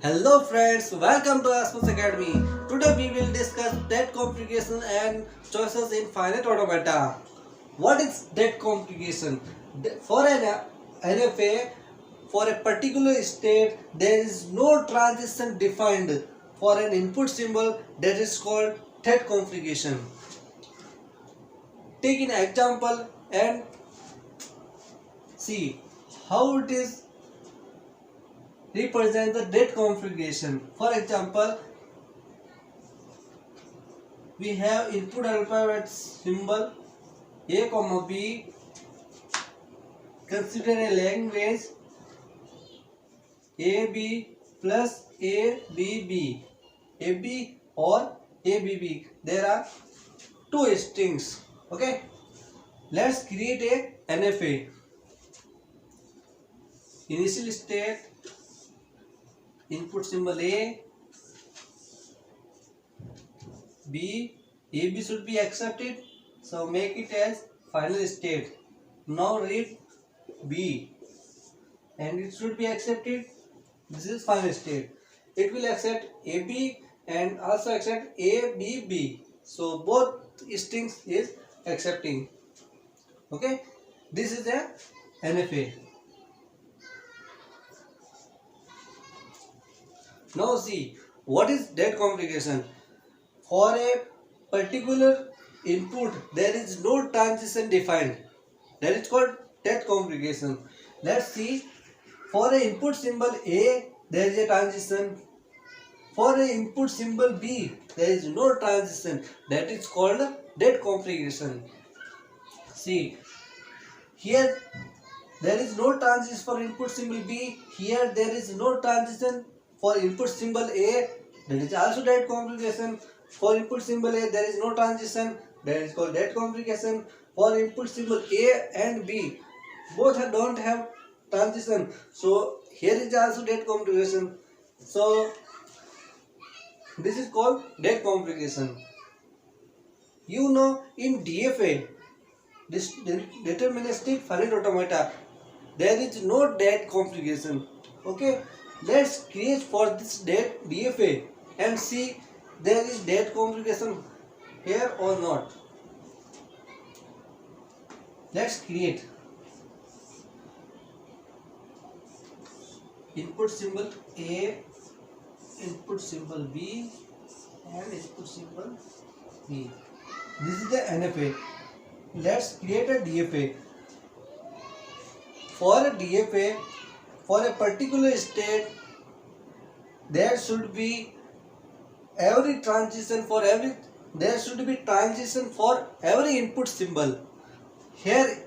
Hello friends, welcome to Asmus Academy. Today we will discuss debt complication and choices in finite automata. What is debt complication? For an NFA, for a particular state, there is no transition defined for an input symbol that is called debt complication. Take an example and see how it is represent the debt configuration. For example, we have input alphabet symbol A comma B. Consider a language AB plus ABB. AB or ABB. There are two strings. Okay. Let's create a NFA. Initial state. Input symbol A, B, AB should be accepted, so make it as final state. Now read B and it should be accepted. This is final state. It will accept AB and also accept ABB. So both strings is accepting. Okay, this is a NFA. Now see, what is debt complication? For a particular input, there is no transition defined. That is called debt complication. Let's see, for a input symbol A, there is a transition. For a input symbol B, there is no transition. That is called debt complication. See, here there is no transition for input symbol B. Here there is no transition for input symbol A, that is also debt complication. For input symbol A, there is no transition, that is called debt complication. For input symbol A and B, both don't have transition, so here is also debt complication. So this is called debt complication. You know, in DFA, this deterministic finite automata, there is no debt complication. Okay. Let's create for this debt DFA and see there is debt complication here or not. Let's create input symbol A, input symbol B and input symbol B. This is the NFA. Let's create a DFA. For a DFA, for a particular state, there should be every transition for every, there should be transition for every input symbol. Here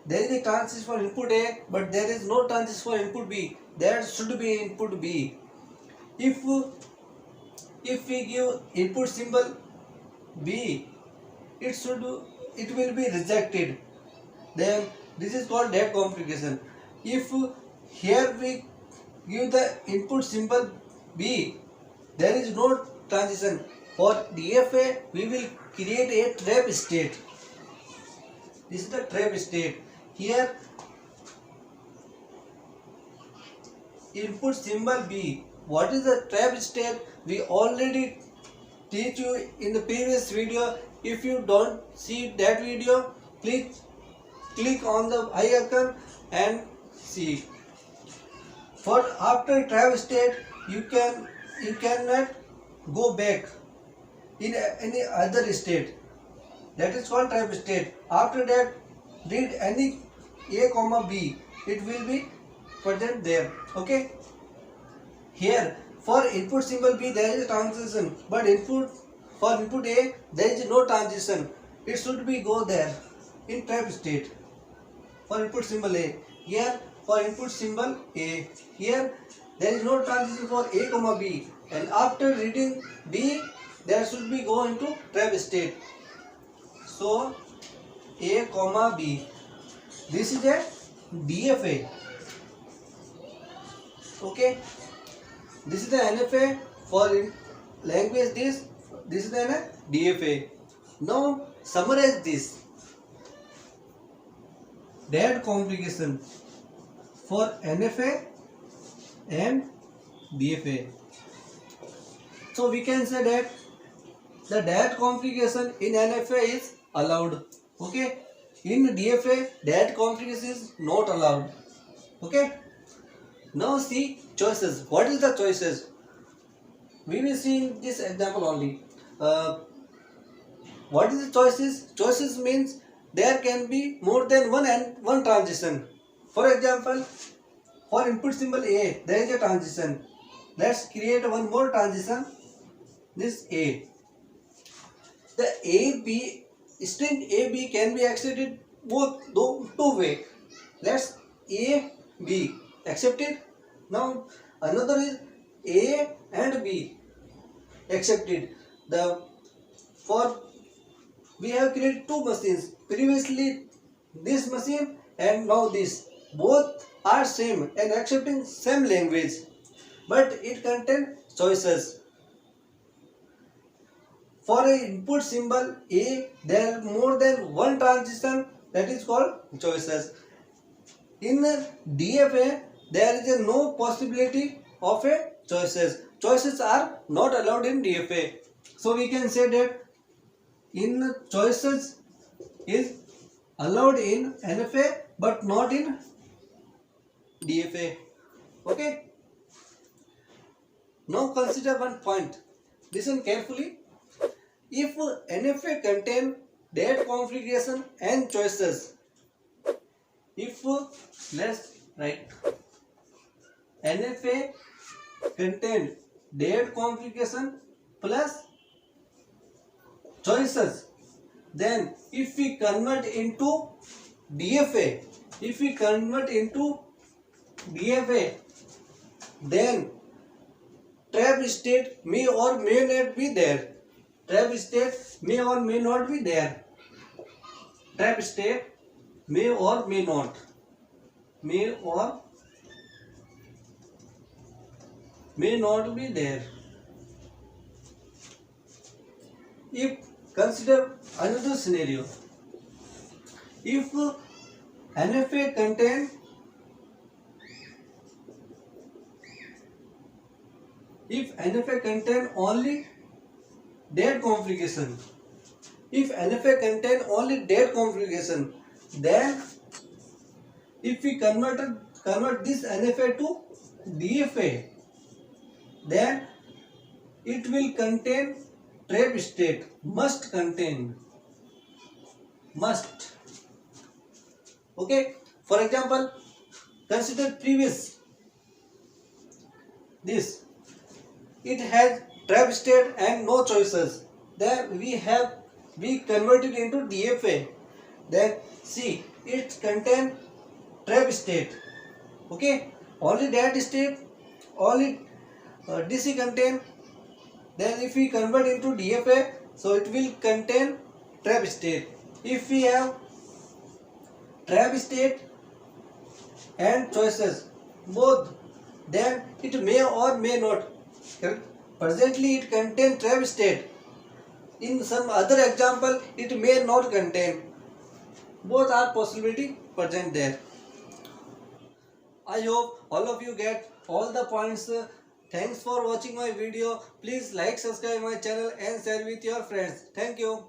there is a transition for input A, but there is no transition for input B. There should be input B. If we give input symbol B, it will be rejected. Then this is called debt complication. If here we give the input symbol B, there is no transition. For DFA, we will create a trap state. This is the trap state. Here, input symbol B. What is the trap state? We already teach you in the previous video. If you don't see that video, please click on the I icon and see. For after trap state, you cannot go back in any other state. That is called trap state. After that, read any A comma B. It will be present there. Okay. Here for input symbol B there is a transition, but for input A there is no transition. It should be go there in trap state. For input symbol A. Here for input symbol A. Here there is no transition for A comma B, and after reading B there should be go into trap state. So A comma B. This is a DFA. Okay. This is the NFA for in language this is the DFA. Now summarize this. Debt complication for NFA and DFA. So we can say that the direct configuration in NFA is allowed. Okay. In DFA, direct configuration is not allowed. Okay. Now see choices. What is the choices? We will see in this example only. What is the choices? Choices means there can be more than one transition. For example, for input symbol A, there is a transition. Let's create one more transition. This A. The AB string AB can be accepted both two way. Let's A B accepted. Now another is A and B accepted. The for we have created two machines. Previously this machine and now this. Both are same and accepting same language, but it contains choices. For a input symbol A, there are more than one transition, that is called choices. In DFA, there is no possibility of a choices. Choices are not allowed in DFA. So we can say that in choices is allowed in NFA but not in DFA. Okay. Now consider one point. Listen carefully. If NFA contain date configuration and choices, if let's write NFA contain date configuration plus choices, then if we convert into DFA, then trap state may or may not be there. Trap state may or may not be there. Trap state may or may not. May or may not be there. If consider another scenario, if NFA contain only date configuration, then if we convert this NFA to DFA, then it will contain trap state, must contain. Okay. For example, consider previous this. It has trap state and no choices. Then we converted into DFA. Then see, it contain trap state. Okay. Only that state, only DC contain. Then if we convert into DFA, so it will contain trap state. If we have trap state and choices both, then it may or may not. Presently it contains trap state. In some other example, it may not contain. Both are possibility present there. I hope all of you get all the points. Thanks for watching my video. Please like, subscribe my channel and share with your friends. Thank you.